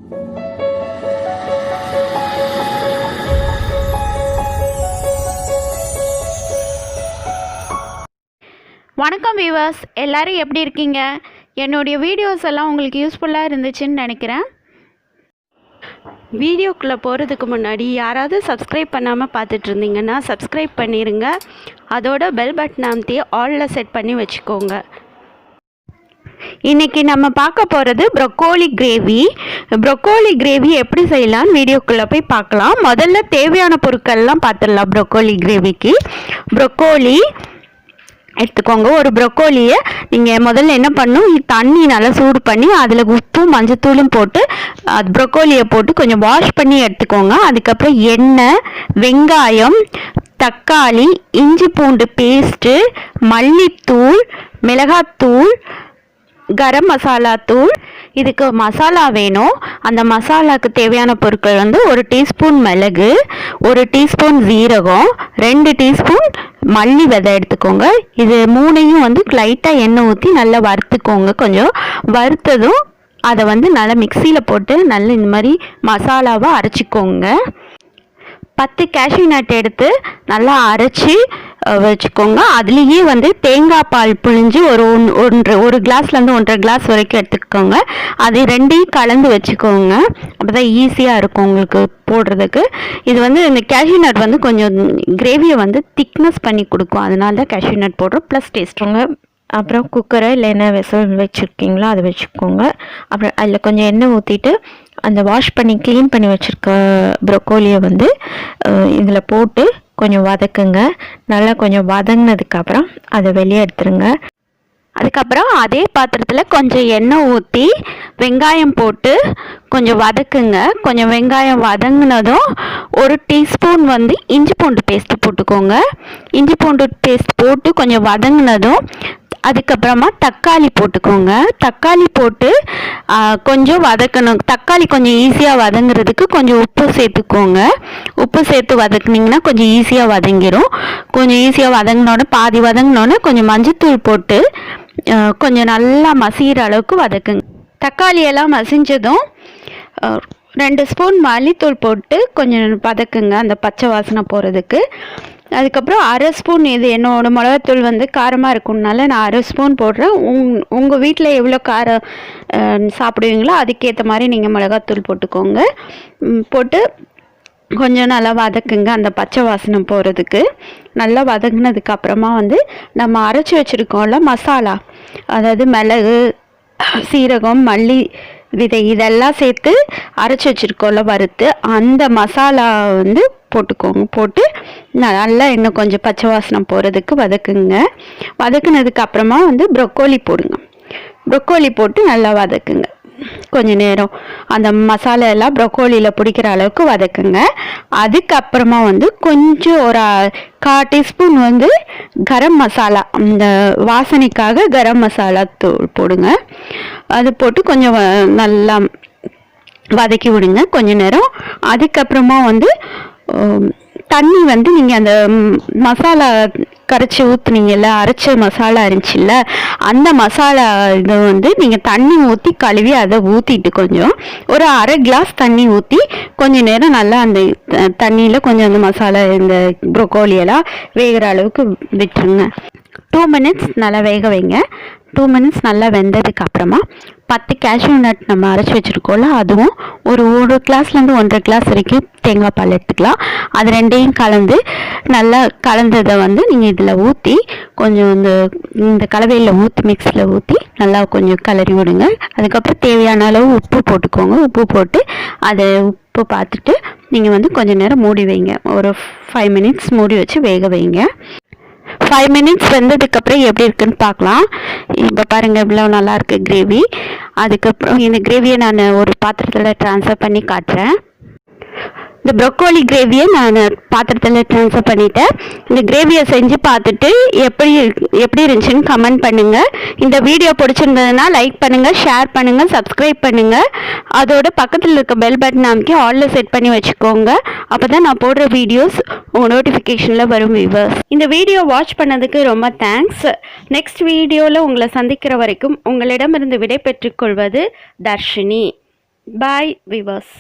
வணக்கம் வியூவர்ஸ், எல்லோரும் எப்படி இருக்கீங்க? என்னுடைய வீடியோஸ் எல்லாம் உங்களுக்கு யூஸ்ஃபுல்லாக இருந்துச்சுன்னு நினைக்கிறேன். வீடியோக்குள்ளே போகிறதுக்கு முன்னாடி யாராவது சப்ஸ்கிரைப் பண்ணாமல் பார்த்துட்டு இருந்தீங்கன்னா சப்ஸ்கிரைப் பண்ணிடுங்க. அதோட பெல் பட்டன் அமைத்தி ஆலில் செட் பண்ணி வச்சுக்கோங்க. இன்றைக்கி நம்ம பார்க்க போகிறது ப்ரொக்கோலி கிரேவி. ப்ரொக்கோலி கிரேவி எப்படி செய்யலான்னு வீடியோக்குள்ளே போய் பார்க்கலாம். முதல்ல தேவையான பொருட்கள்லாம் பார்த்துடலாம். ப்ரொக்கோலி கிரேவிக்கு ப்ரொக்கோலி எடுத்துக்கோங்க. ஒரு ப்ரொக்கோலியை நீங்கள் முதல்ல என்ன பண்ணணும், தண்ணி நல்லா சூடு பண்ணி அதில் உப்பும் மஞ்சத்தூளும் போட்டு அது ப்ரொக்கோலியை போட்டு கொஞ்சம் வாஷ் பண்ணி எடுத்துக்கோங்க. அதுக்கப்புறம் எண்ணெய், வெங்காயம், தக்காளி, இஞ்சி பூண்டு பேஸ்ட்டு, மல்லித்தூள், மிளகாத்தூள், கரம் மசாலா தூள். இதுக்கு மசாலா வேணும். அந்த மசாலாவுக்கு தேவையான பொருட்கள் வந்து 1 டீஸ்பூன் மிளகு, 1 டீஸ்பூன் ஜீரகம், 2 டீஸ்பூன் மல்லி விதை எடுத்துக்கோங்க. இது மூணையும் வந்து லைட்டாக எண்ணெய் ஊற்றி நல்லா வறுத்துக்கோங்க. கொஞ்சம் வறுத்ததும் அதை வந்து நல்லா மிக்சியில் போட்டு நல்லா இந்த மாதிரி மசாலாவை அரைச்சிக்கோங்க. 10 கேஷ்யூ நட் எடுத்து நல்லா அரைச்சி வச்சுக்கோங்க. அதுலேயே வந்து தேங்காய் பால் புழிஞ்சு ஒரு கிளாஸ்லேருந்து 1.5 கிளாஸ் வரைக்கும் எடுத்துக்கோங்க. அது ரெண்டையும் கலந்து வச்சுக்கோங்க. அப்போ தான் ஈஸியாக இருக்கும் உங்களுக்கு போடுறதுக்கு. இது வந்து இந்த கேஷ்யூ நட் வந்து கொஞ்சம் கிரேவியை வந்து திக்னஸ் பண்ணி கொடுக்கும். அதனால தான் கேஷ்யூ நட் போடுறோம். ப்ளஸ் டேஸ்ட்டுங்க. அப்புறம் குக்கரை இல்லை என்ன வெசல் வச்சுருக்கீங்களோ அதை வச்சுக்கோங்க. அப்புறம் அதில் கொஞ்சம் எண்ணெய் ஊற்றிட்டு அந்த வாஷ் பண்ணி க்ளீன் பண்ணி வச்சுருக்க ப்ரொக்கோலியை வந்து இதில் போட்டு கொஞ்சம் வதக்குங்க. நல்லா கொஞ்சம் வதங்கினதுக்கப்புறம் அதை வெளியே எடுத்துருங்க. அதுக்கப்புறம் அதே பாத்திரத்தில் கொஞ்சம் எண்ணெய் ஊற்றி வெங்காயம் போட்டு கொஞ்சம் வதக்குங்க. கொஞ்சம் வெங்காயம் வதங்கினதும் 1 டீஸ்பூன் வந்து இஞ்சி பூண்டு பேஸ்ட்டு போட்டுக்கோங்க. இஞ்சி பூண்டு பேஸ்ட் போட்டு கொஞ்சம் வதங்கினதும் அதுக்கப்புறமா தக்காளி போட்டுக்கோங்க. தக்காளி போட்டு கொஞ்சம் வதக்கணும். தக்காளி கொஞ்சம் ஈஸியாக வதங்குறதுக்கு கொஞ்சம் உப்பு சேர்த்துக்கோங்க. உப்பு சேர்த்து வதக்குனிங்கன்னா கொஞ்சம் ஈஸியாக வதங்கிடும். கொஞ்சம் ஈஸியாக வதங்கினோடனே பாதி வதங்கினோடனே கொஞ்சம் மஞ்சத்தூள் போட்டு கொஞ்சம் நல்லா மசிகிற அளவுக்கு வதக்குங்க. தக்காளியெல்லாம் மசிஞ்சதும் 2 ஸ்பூன் மல்லித்தூள் போட்டு கொஞ்சம் வதக்குங்க, அந்த பச்சை வாசனை போகிறதுக்கு. அதுக்கப்புறம் 1/2 ஸ்பூன், இது என்னோடய மிளகாத்தூள் வந்து காரமாக இருக்கும்னால நான் 1/2 ஸ்பூன் போடுறேன். உங்கள் வீட்டில் எவ்வளோ காரம் சாப்பிடுவீங்களோ அதுக்கேற்ற மாதிரி நீங்கள் மிளகாத்தூள் போட்டுக்கோங்க. போட்டு கொஞ்சம் நல்லா வதக்குங்க, அந்த பச்சை வாசனை போகிறதுக்கு. நல்லா வதங்கினதுக்கு அப்புறமா வந்து நம்ம அரைச்சி வச்சுருக்கோம்ல மசாலா, அதாவது மிளகு, சீரகம், மல்லி விதை இதெல்லாம் சேர்த்து அரைச்சி வச்சுருக்கோம்ல வறுத்து, அந்த மசாலா வந்து போட்டுக்கோங்க. போட்டு நல்லா இன்னும் கொஞ்சம் பச்சை வாசனை போகிறதுக்கு வதக்குங்க. வதக்குனதுக்கு அப்புறமா வந்து ப்ரொக்கோலி போடுங்க. ப்ரொக்கோலி போட்டு நல்லா வதக்குங்க. கொஞ்ச நேரம் அந்த மசாலா எல்லாம் ப்ரொக்கோலியில் பிடிக்கிற அளவுக்கு வதக்குங்க. அதுக்கப்புறமா வந்து கொஞ்சம் ஒரு 1/4 டீஸ்பூன் வந்து கரம் மசாலா, அந்த வாசனைக்காக கரம் மசாலா தூள் போடுங்க. அது போட்டு கொஞ்சம் நல்லா வதக்கி விடுங்க கொஞ்ச நேரம். அதுக்கப்புறமா வந்து தண்ணி வந்து நீங்கள் அந்த மசாலா கரைச்சி ஊற்றுனீங்கல்ல, அரைச்ச மசாலா இருந்துச்சுல்ல, அந்த மசாலா இதை வந்து நீங்கள் தண்ணி ஊற்றி கழுவி அதை ஊற்றிட்டு கொஞ்சம் ஒரு 1/2 கிளாஸ் தண்ணி ஊற்றி கொஞ்சம் நேரம் நல்லா அந்த தண்ணியில் கொஞ்சம் அந்த மசாலா இந்த ப்ரொக்கோலியெல்லாம் வேகிற அளவுக்கு விட்டுருங்க. 2 மினிட்ஸ் நல்லா வேக வைங்க. 2 மினிட்ஸ் நல்லா வெந்ததுக்கு அப்புறமா 10 கேஷ்யூ நட் நம்ம அரைச்சி வச்சுருக்கோம்ல, அதுவும் ஒரு கிளாஸ்லேருந்து 1.5 கிளாஸ் வரைக்கும் தேங்காய் பால் எடுத்துக்கலாம். அது ரெண்டையும் கலந்து நல்லா கலந்ததை வந்து நீங்கள் இதில் ஊற்றி கொஞ்சம் இந்த கலவையில் ஊற்றி மிக்ஸில் ஊற்றி நல்லா கொஞ்சம் கிளறி விடுங்க. அதுக்கப்புறம் தேவையான அளவு உப்பு போட்டுக்கோங்க. உப்பு போட்டு அதை உப்பு பார்த்துட்டு நீங்கள் வந்து கொஞ்சம் நேரம் மூடி வைங்க. ஒரு 5 மினிட்ஸ் மூடி வச்சு வேக வைங்க. 5 மினிட்ஸ் வெந்ததுக்கப்புறம் எப்படி இருக்குன்னு பார்க்கலாம். இப்போ பாருங்கள், இவ்வளோ நல்லாயிருக்கு கிரேவி. அதுக்கப்புறம் இந்த கிரேவியை நான் ஒரு பாத்திரத்தில் ட்ரான்ஸ்ஃபர் பண்ணி காட்டுறேன். இந்த ப்ரொக்கோலி கிரேவியை நான் பாத்திரத்தில் ட்ரான்ஸ்ஃபர் பண்ணிட்டேன். இந்த கிரேவியை செஞ்சு பார்த்துட்டு எப்படி இருந்துச்சுன்னு கமெண்ட் பண்ணுங்கள். இந்த வீடியோ பிடிச்சிருந்ததுன்னா லைக் பண்ணுங்கள், ஷேர் பண்ணுங்கள், சப்ஸ்கிரைப் பண்ணுங்கள். அதோட பக்கத்தில் இருக்க பெல் பட்டன் அமைக்கி ஆலில் செட் பண்ணி வச்சுக்கோங்க. அப்போ தான் நான் போடுற வீடியோஸ் உங்கள் நோட்டிஃபிகேஷனில் வரும். வியூவர்ஸ், இந்த வீடியோ வாட்ச் பண்ணதுக்கு ரொம்ப தேங்க்ஸ். நெக்ஸ்ட் வீடியோவில் உங்களை சந்திக்கிற வரைக்கும் உங்களிடமிருந்து விடை பெற்றுக்கொள்வது தர்ஷினி. பாய் விவர்ஸ்.